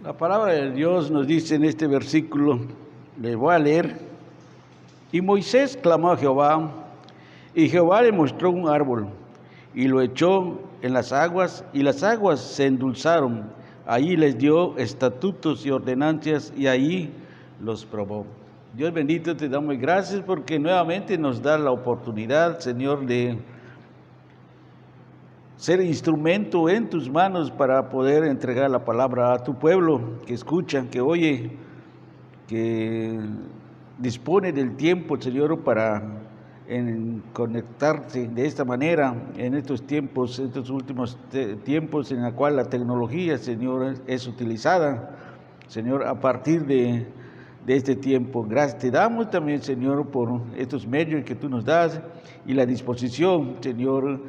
La palabra de Dios nos dice en este versículo, le voy a leer: y Moisés clamó a Jehová, y Jehová le mostró un árbol, y lo echó en las aguas, y las aguas se endulzaron. Allí les dio estatutos y ordenanzas, y allí los probó. Dios bendito, te damos gracias porque nuevamente nos da la oportunidad, Señor, de ser instrumento en tus manos para poder entregar la palabra a tu pueblo que escucha, que oye, que dispone del tiempo, Señor, para conectarse de esta manera en estos tiempos, estos últimos tiempos en la cual la tecnología, Señor, es utilizada, Señor, a partir de este tiempo. Gracias te damos también, Señor, por estos medios que tú nos das y la disposición, Señor,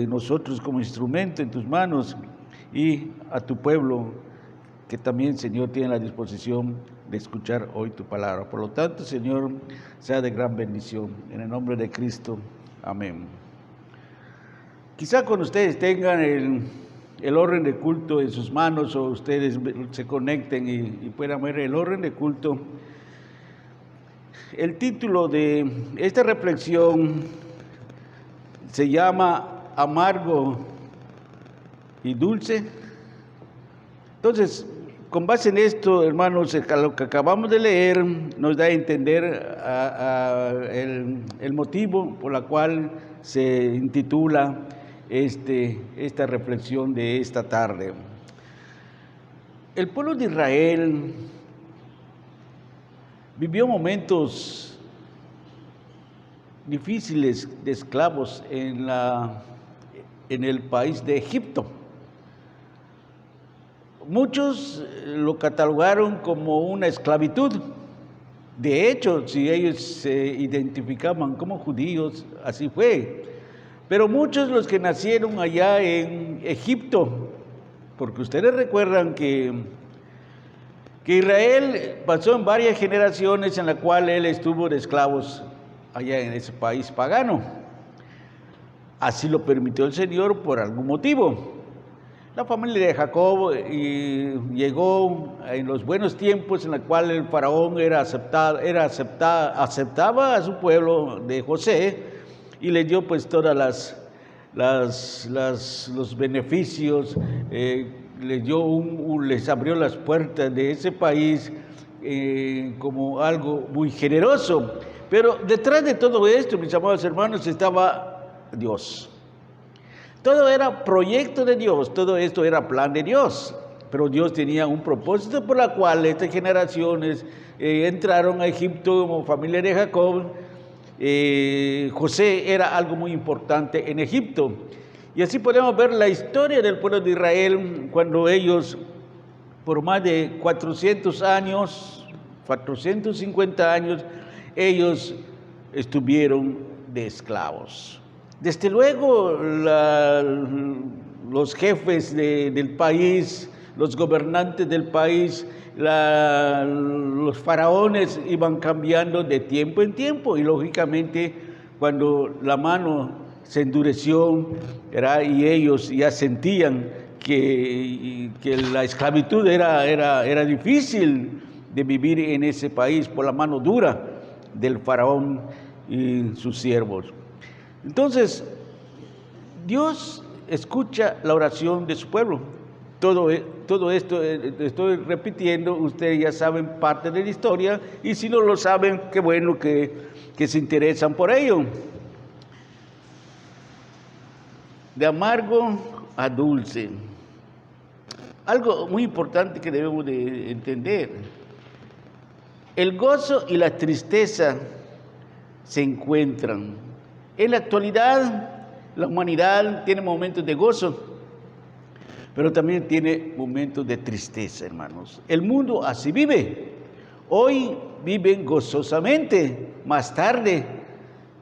nosotros como instrumento en tus manos, y a tu pueblo que también, Señor, tiene la disposición de escuchar hoy tu palabra. Por lo tanto, Señor, sea de gran bendición. En el nombre de Cristo. Amén. Quizá cuando ustedes tengan el orden de culto en sus manos, o ustedes se conecten y puedan ver el orden de culto, el título de esta reflexión se llama Amargo y Dulce. Entonces, con base en esto, hermanos, lo que acabamos de leer nos da a entender el motivo por el cual se intitula esta reflexión de esta tarde. El pueblo de Israel vivió momentos difíciles de esclavos en el país de Egipto. Muchos lo catalogaron como una esclavitud. De hecho, si ellos se identificaban como judíos, así fue. Pero muchos los que nacieron allá en Egipto, porque ustedes recuerdan que Israel pasó en varias generaciones en la cual él estuvo de esclavos allá en ese país pagano. Así lo permitió el Señor por algún motivo. La familia de Jacob llegó en los buenos tiempos en los cuales el faraón aceptaba a su pueblo de José y le dio pues todas los beneficios, les abrió las puertas de ese país como algo muy generoso. Pero detrás de todo esto, mis amados hermanos, estaba Dios. Todo era proyecto de Dios, todo esto era plan de Dios, pero Dios tenía un propósito por el cual estas generaciones entraron a Egipto como familia de Jacob. José era algo muy importante en Egipto. Y así podemos ver la historia del pueblo de Israel cuando ellos, por más de 450 años, ellos estuvieron de esclavos. Desde luego, los jefes del país, los gobernantes del país, los faraones iban cambiando de tiempo en tiempo, y lógicamente cuando la mano se endureció, y ellos ya sentían que la esclavitud era difícil de vivir en ese país por la mano dura del faraón y sus siervos. Entonces, Dios escucha la oración de su pueblo. Todo esto estoy repitiendo, ustedes ya saben parte de la historia, y si no lo saben, qué bueno que se interesan por ello. De amargo a dulce. Algo muy importante que debemos de entender: el gozo y la tristeza se encuentran. En la actualidad, la humanidad tiene momentos de gozo, pero también tiene momentos de tristeza, hermanos. El mundo así vive. Hoy viven gozosamente, más tarde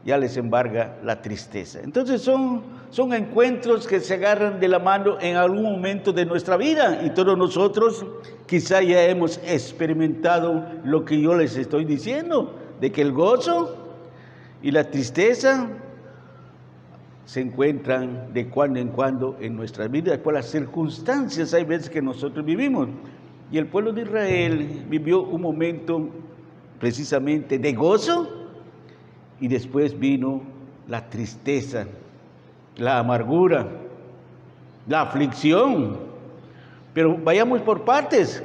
ya les embarga la tristeza. Entonces son encuentros que se agarran de la mano en algún momento de nuestra vida, y todos nosotros quizá ya hemos experimentado lo que yo les estoy diciendo, de que el gozo y la tristeza se encuentran de cuando en cuando en nuestras vidas, por las circunstancias hay veces que nosotros vivimos. Y el pueblo de Israel vivió un momento precisamente de gozo y después vino la tristeza, la amargura, la aflicción. Pero vayamos por partes.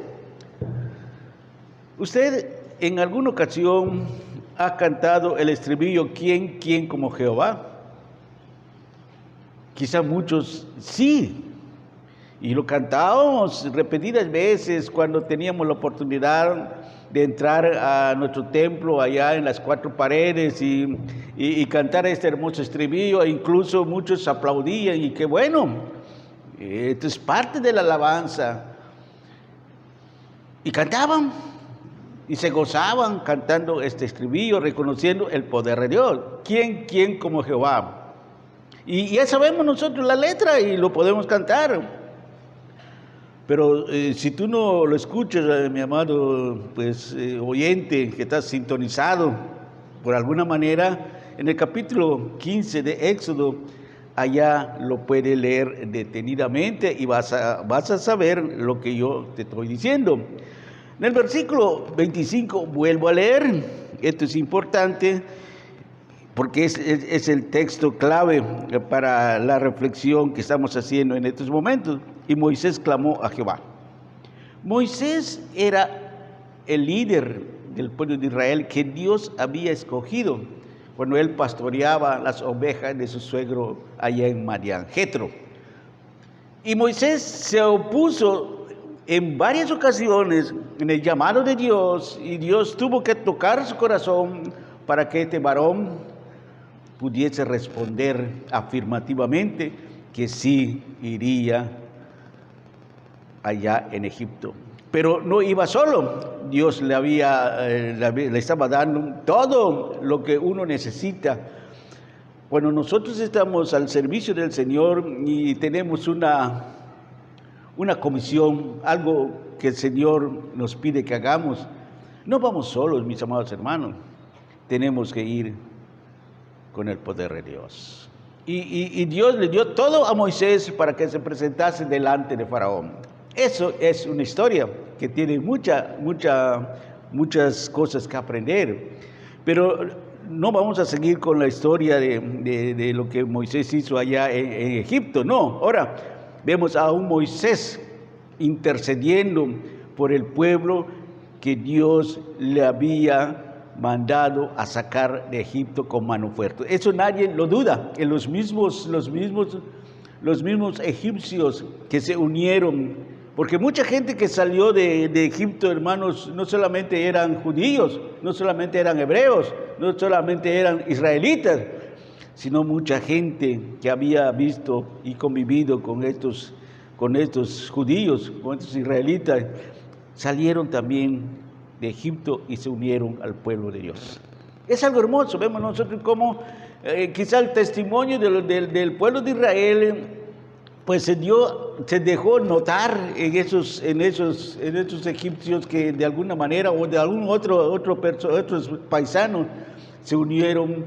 Usted en alguna ocasión ha cantado el estribillo ¿Quién como Jehová? Quizá muchos sí, y lo cantábamos repetidas veces cuando teníamos la oportunidad de entrar a nuestro templo allá en las cuatro paredes y cantar este hermoso estribillo, e incluso muchos aplaudían y qué bueno, esto es parte de la alabanza. Y cantaban y se gozaban cantando este estribillo, reconociendo el poder de Dios. ¿Quién como Jehová? Y ya sabemos nosotros la letra y lo podemos cantar. Pero si tú no lo escuchas, mi amado oyente que estás sintonizado por alguna manera, en el capítulo 15 de Éxodo, allá lo puedes leer detenidamente y vas a saber lo que yo te estoy diciendo. En el versículo 25 vuelvo a leer, esto es importante porque es el texto clave para la reflexión que estamos haciendo en estos momentos. Y Moisés clamó a Jehová. Moisés era el líder del pueblo de Israel que Dios había escogido cuando él pastoreaba las ovejas de su suegro allá en Madián, Jetro. Y Moisés se opuso en varias ocasiones en el llamado de Dios, y Dios tuvo que tocar su corazón para que este varón pudiese responder afirmativamente que sí iría allá en Egipto. Pero no iba solo, Dios le estaba dando todo lo que uno necesita. Cuando nosotros estamos al servicio del Señor y tenemos una comisión, algo que el Señor nos pide que hagamos, no vamos solos, mis amados hermanos, tenemos que ir con el poder de Dios. Y Dios le dio todo a Moisés para que se presentase delante de Faraón. Eso es una historia que tiene muchas cosas que aprender. Pero no vamos a seguir con la historia de lo que Moisés hizo allá en Egipto, no. Ahora vemos a un Moisés intercediendo por el pueblo que Dios le había mandado a sacar de Egipto con mano fuerte. Eso nadie lo duda. En los mismos egipcios que se unieron, porque mucha gente que salió de Egipto, hermanos, no solamente eran judíos, no solamente eran hebreos, no solamente eran israelitas, sino mucha gente que había visto y convivido con estos judíos, con estos israelitas, salieron también de Egipto y se unieron al pueblo de Dios. Es algo hermoso. Vemos nosotros cómo quizá el testimonio del pueblo de Israel pues se dejó notar en esos egipcios que de alguna manera o de algún otros paisanos se unieron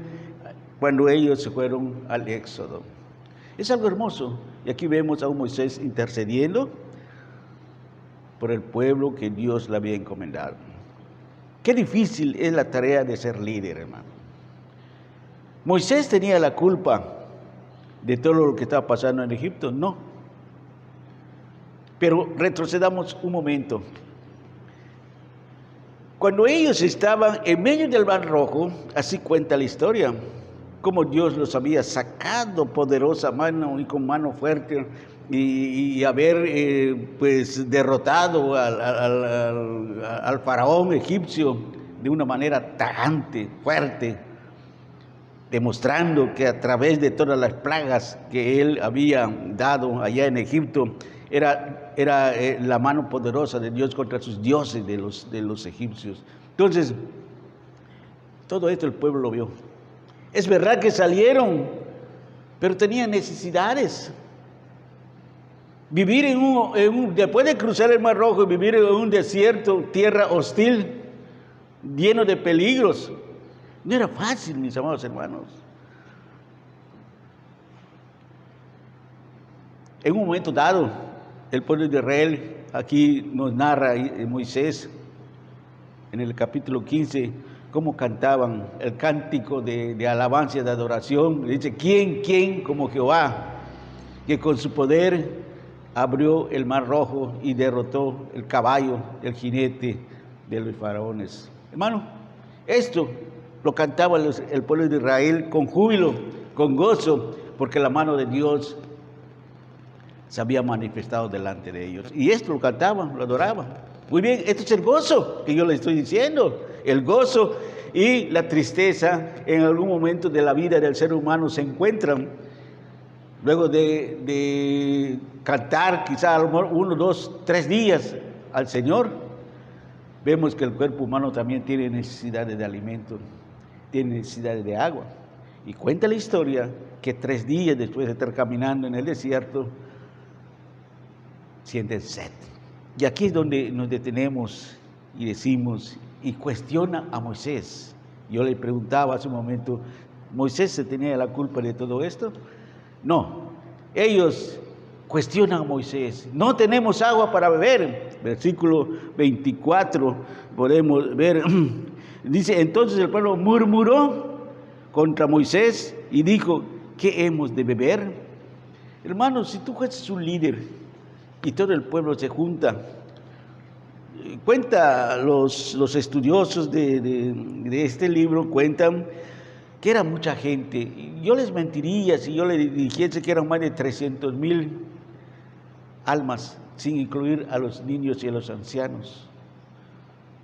cuando ellos se fueron al Éxodo. Es algo hermoso. Y aquí vemos a un Moisés intercediendo por el pueblo que Dios le había encomendado. Qué difícil es la tarea de ser líder, hermano. ¿Moisés tenía la culpa de todo lo que estaba pasando en Egipto? No. Pero retrocedamos un momento. Cuando ellos estaban en medio del Mar Rojo, así cuenta la historia, cómo Dios los había sacado poderosa mano y con mano fuerte y haber derrotado al faraón egipcio de una manera tajante, fuerte, demostrando que a través de todas las plagas que él había dado allá en Egipto, era la mano poderosa de Dios contra sus dioses de los egipcios. Entonces, todo esto el pueblo lo vio. Es verdad que salieron, pero tenían necesidades. Vivir después de cruzar el Mar Rojo, vivir en un desierto, tierra hostil, lleno de peligros, no era fácil, mis amados hermanos. En un momento dado, el pueblo de Israel, aquí nos narra Moisés en el capítulo 15, cómo cantaban el cántico de alabanza y de adoración. Dice, ¿quién como Jehová, que con su poder abrió el mar rojo y derrotó el caballo, el jinete de los faraones? Hermano, esto lo cantaba el pueblo de Israel con júbilo, con gozo, porque la mano de Dios se había manifestado delante de ellos. Y esto lo cantaban, lo adoraban. Muy bien, esto es el gozo que yo le estoy diciendo. El gozo y la tristeza en algún momento de la vida del ser humano se encuentran. Luego de cantar quizá a lo mejor 1, 2, 3 días al Señor, vemos que el cuerpo humano también tiene necesidades de alimento, tiene necesidades de agua. Y cuenta la historia que 3 días después de estar caminando en el desierto, sienten sed. Y aquí es donde nos detenemos y decimos, y cuestiona a Moisés. Yo le preguntaba hace un momento, ¿Moisés se tenía la culpa de todo esto? No, ellos cuestionan a Moisés. No tenemos agua para beber. Versículo 24 podemos ver, dice, entonces el pueblo murmuró contra Moisés y dijo, ¿qué hemos de beber? Hermanos, si tú fueras un líder y todo el pueblo se junta, cuenta los estudiosos de este libro, cuentan que era mucha gente. Yo les mentiría si yo le dijese que eran más de 300,000 almas, sin incluir a los niños y a los ancianos.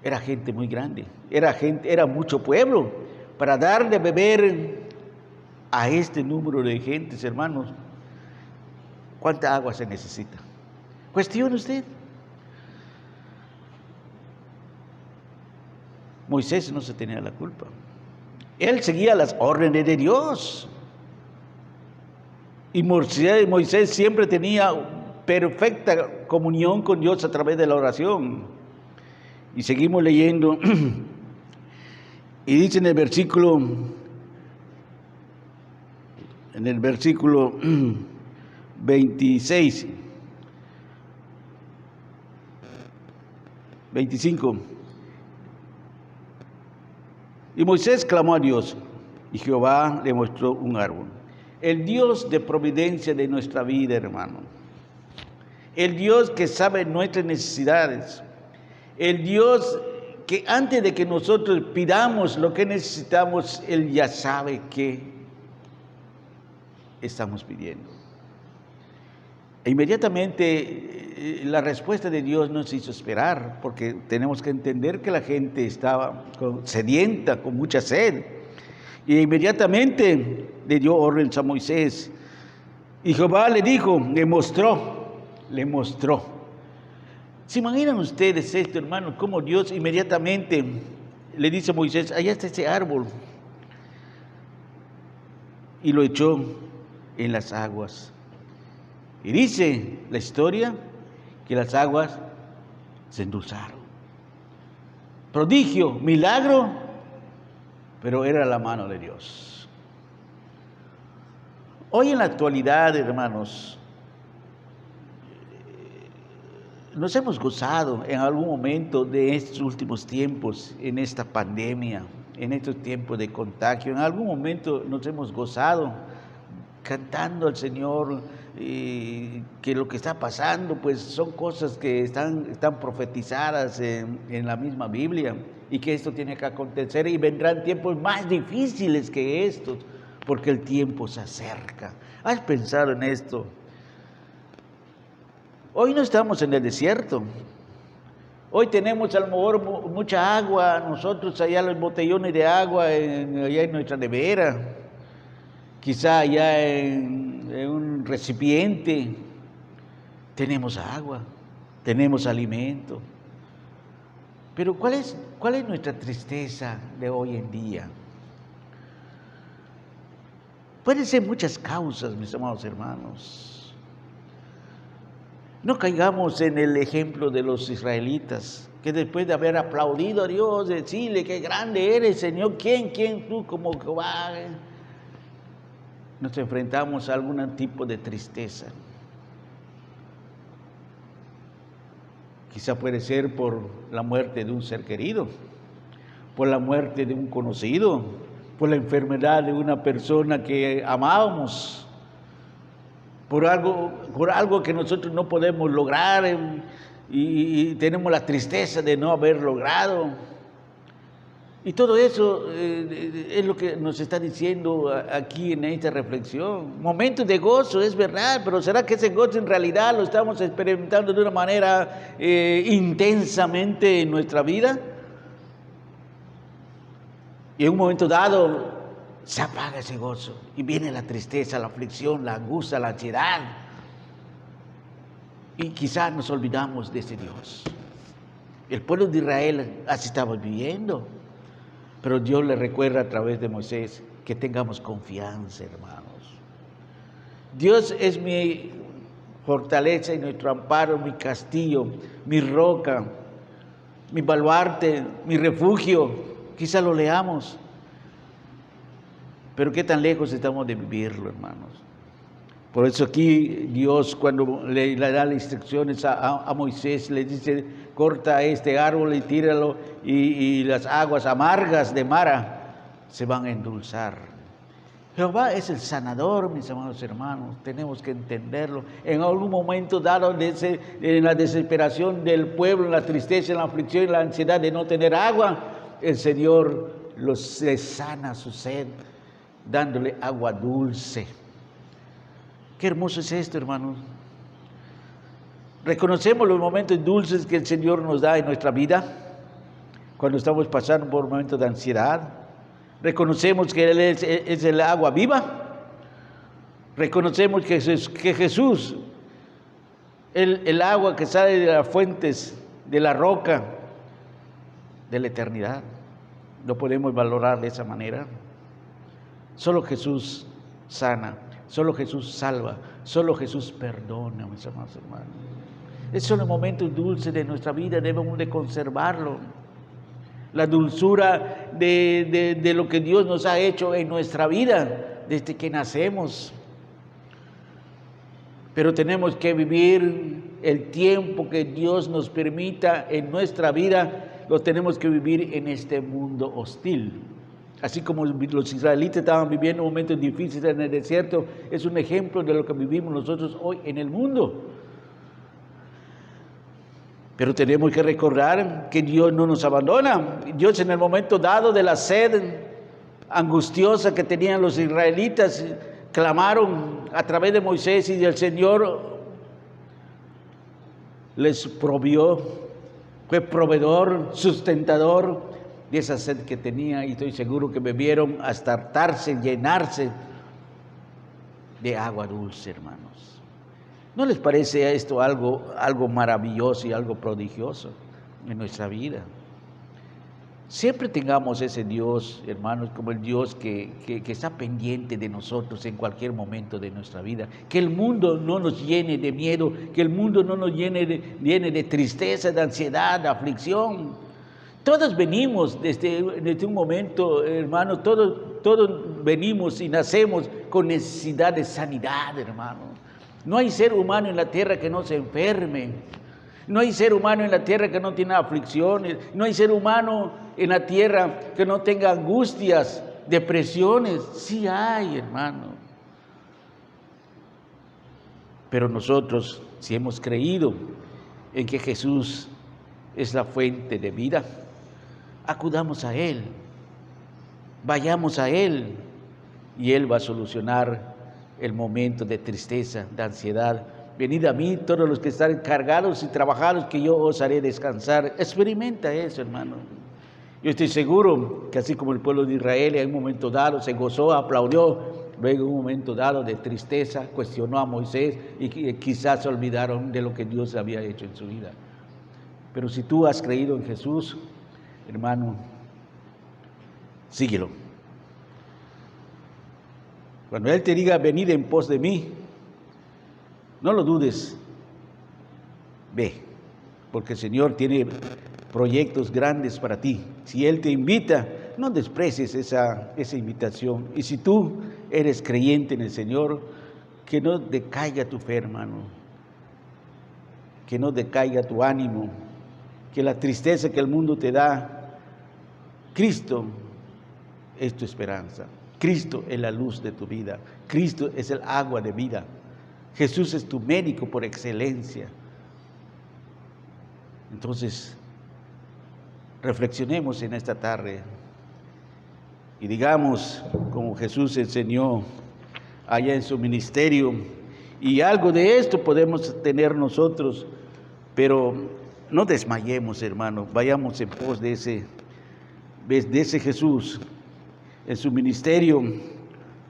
Era gente muy grande, era mucho pueblo. Para dar de beber a este número de gentes, hermanos, ¿cuánta agua se necesita? Cuestione usted. Moisés no se tenía la culpa. Él seguía las órdenes de Dios. Y Moisés siempre tenía perfecta comunión con Dios a través de la oración. Y seguimos leyendo. Y dice en el versículo 26, 25. Y Moisés clamó a Dios, y Jehová le mostró un árbol. El Dios de providencia de nuestra vida, hermano. El Dios que sabe nuestras necesidades. El Dios que antes de que nosotros pidamos lo que necesitamos, Él ya sabe qué estamos pidiendo. E inmediatamente la respuesta de Dios nos hizo esperar, porque tenemos que entender que la gente estaba sedienta, con mucha sed. Y inmediatamente le dio órdenes a Moisés. Y Jehová le dijo, le mostró. ¿Se imaginan ustedes esto, hermano? Cómo Dios inmediatamente le dice a Moisés, allá está ese árbol. Y lo echó en las aguas. Y dice la historia que las aguas se endulzaron. Prodigio, milagro, pero era la mano de Dios. Hoy en la actualidad, hermanos, nos hemos gozado en algún momento de estos últimos tiempos, en esta pandemia, en estos tiempos de contagio. En algún momento nos hemos gozado cantando al Señor, que lo que está pasando pues son cosas que están profetizadas en la misma Biblia, y que esto tiene que acontecer, y vendrán tiempos más difíciles que estos, porque el tiempo se acerca. ¿Has pensado en esto? Hoy no estamos en el desierto. Hoy tenemos a lo mejor mucha agua, nosotros allá los botellones de agua allá en nuestra nevera, quizá allá en un recipiente. Tenemos agua, tenemos alimento. Pero ¿cuál es nuestra tristeza de hoy en día? Pueden ser muchas causas, mis amados hermanos. No caigamos en el ejemplo de los israelitas, que después de haber aplaudido a Dios, decirle qué grande eres, Señor, ¿quién tú como Jehová? Nos enfrentamos a algún tipo de tristeza. Quizá puede ser por la muerte de un ser querido, por la muerte de un conocido, por la enfermedad de una persona que amábamos, por algo que nosotros no podemos lograr y tenemos la tristeza de no haber logrado. Y todo eso es lo que nos está diciendo aquí en esta reflexión. Momentos de gozo, es verdad, pero ¿será que ese gozo en realidad lo estamos experimentando de una manera intensamente en nuestra vida? Y en un momento dado se apaga ese gozo y viene la tristeza, la aflicción, la angustia, la ansiedad. Y quizás nos olvidamos de ese Dios. El pueblo de Israel así estaba viviendo. Pero Dios le recuerda a través de Moisés que tengamos confianza, hermanos. Dios es mi fortaleza y nuestro amparo, mi castillo, mi roca, mi baluarte, mi refugio. Quizá lo leamos. Pero qué tan lejos estamos de vivirlo, hermanos. Por eso aquí Dios, cuando le da las instrucciones a Moisés, le dice: corta este árbol y tíralo, y las aguas amargas de Mara se van a endulzar. Jehová es el sanador, mis amados hermanos, tenemos que entenderlo. En algún momento dado, en la desesperación del pueblo, en la tristeza, en la aflicción, en la ansiedad de no tener agua, el Señor les sana su sed, dándole agua dulce. Qué hermoso es esto, hermanos. Reconocemos los momentos dulces que el Señor nos da en nuestra vida, cuando estamos pasando por momentos de ansiedad. Reconocemos que Él es el agua viva. Reconocemos que Jesús, el agua que sale de las fuentes, de la roca, de la eternidad. No podemos valorar de esa manera. Solo Jesús sana. Solo Jesús salva, solo Jesús perdona, mis amados hermanos. Esos son los momentos dulces de nuestra vida, debemos de conservarlo. La dulzura de lo que Dios nos ha hecho en nuestra vida desde que nacemos. Pero tenemos que vivir el tiempo que Dios nos permita en nuestra vida, lo tenemos que vivir en este mundo hostil. Así como los israelitas estaban viviendo momentos difíciles en el desierto, es un ejemplo de lo que vivimos nosotros hoy en el mundo. Pero tenemos que recordar que Dios no nos abandona. Dios, en el momento dado de la sed angustiosa que tenían los israelitas, clamaron a través de Moisés, y el Señor les provió, fue proveedor, sustentador de esa sed que tenía, y estoy seguro que bebieron hasta hartarse, llenarse de agua dulce, hermanos. ¿No les parece esto algo maravilloso y algo prodigioso en nuestra vida? Siempre tengamos ese Dios, hermanos, como el Dios que está pendiente de nosotros en cualquier momento de nuestra vida. Que el mundo no nos llene de miedo, que el mundo no nos llene de tristeza, de ansiedad, de aflicción. Todos venimos desde un momento, hermano, todos venimos y nacemos con necesidad de sanidad, hermano. No hay ser humano en la tierra que no se enferme. No hay ser humano en la tierra que no tenga aflicciones. No hay ser humano en la tierra que no tenga angustias, depresiones. Sí hay, hermano. Pero nosotros, si hemos creído en que Jesús es la fuente de vida, acudamos a Él, vayamos a Él, y Él va a solucionar el momento de tristeza, de ansiedad. Venid a mí todos los que están cargados y trabajados, que yo os haré descansar. Experimenta eso, hermano. Yo estoy seguro que así como el pueblo de Israel en un momento dado se gozó, aplaudió, luego en un momento dado de tristeza cuestionó a Moisés y quizás se olvidaron de lo que Dios había hecho en su vida. Pero si tú has creído en Jesús, hermano, síguelo. Cuando Él te diga: venid en pos de mí, no lo dudes, ve, porque el Señor tiene proyectos grandes para ti. Si Él te invita, no desprecies esa invitación. Y si tú eres creyente en el Señor, que no decaiga tu fe, hermano. que no decaiga tu ánimo, que la tristeza que el mundo te da, Cristo es tu esperanza. Cristo es la luz de tu vida. Cristo es el agua de vida. Jesús es tu médico por excelencia. Entonces, reflexionemos en esta tarde y digamos, como Jesús enseñó allá en su ministerio, y algo de esto podemos tener nosotros, pero no desmayemos, hermano, vayamos en pos de ese Jesús en su ministerio,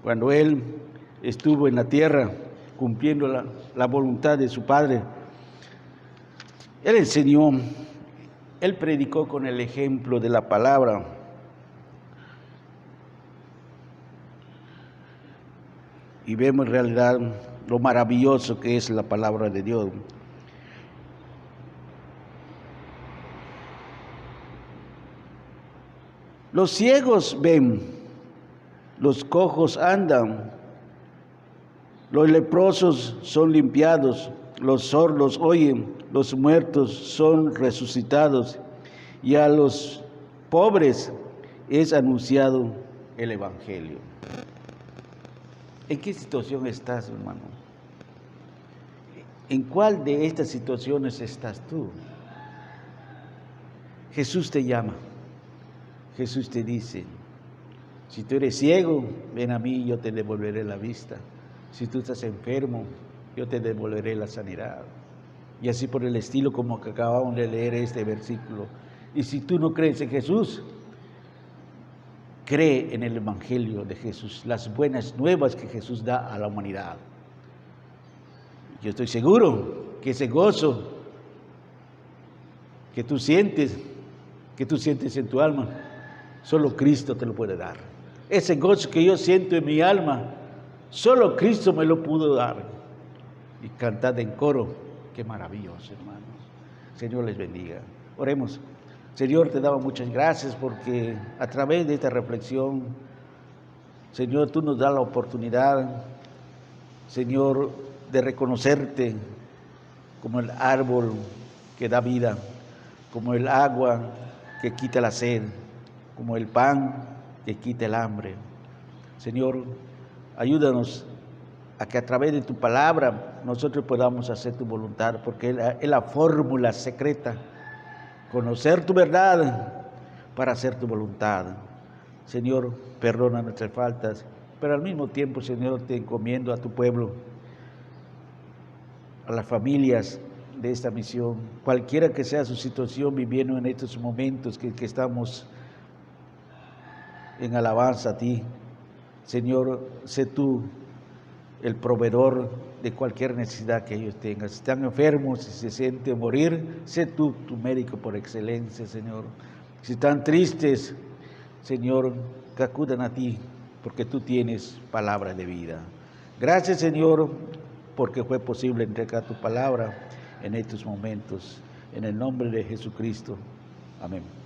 cuando Él estuvo en la tierra cumpliendo la voluntad de su Padre. Él enseñó, Él predicó con el ejemplo de la palabra. Y vemos en realidad lo maravilloso que es la palabra de Dios. Los ciegos ven, los cojos andan, los leprosos son limpiados, los sordos oyen, los muertos son resucitados, y a los pobres es anunciado el Evangelio. ¿En qué situación estás, hermano? ¿En cuál de estas situaciones estás tú? Jesús te llama. Jesús te dice, si tú eres ciego, ven a mí y yo te devolveré la vista. Si tú estás enfermo, yo te devolveré la sanidad. Y así por el estilo como que acabamos de leer este versículo. Y si tú no crees en Jesús, cree en el Evangelio de Jesús, las buenas nuevas que Jesús da a la humanidad. Yo estoy seguro que ese gozo que tú sientes en tu alma, solo Cristo te lo puede dar. Ese gozo que yo siento en mi alma, solo Cristo me lo pudo dar. Y cantad en coro, qué maravilloso, hermanos. Señor les bendiga. Oremos. Señor, te damos muchas gracias porque a través de esta reflexión, Señor, tú nos das la oportunidad, Señor, de reconocerte como el árbol que da vida, como el agua que quita la sed, como el pan que quita el hambre. Señor, ayúdanos a que a través de tu palabra nosotros podamos hacer tu voluntad, porque es la fórmula secreta. Conocer tu verdad para hacer tu voluntad. Señor, perdona nuestras faltas, pero al mismo tiempo, Señor, te encomiendo a tu pueblo, a las familias de esta misión, cualquiera que sea su situación viviendo en estos momentos que estamos en alabanza a ti. Señor, sé tú el proveedor de cualquier necesidad que ellos tengan. Si están enfermos, si se sienten morir, sé tú tu médico por excelencia, Señor. Si están tristes, Señor, que acudan a ti, porque tú tienes palabra de vida. Gracias, Señor, porque fue posible entregar tu palabra en estos momentos. En el nombre de Jesucristo. Amén.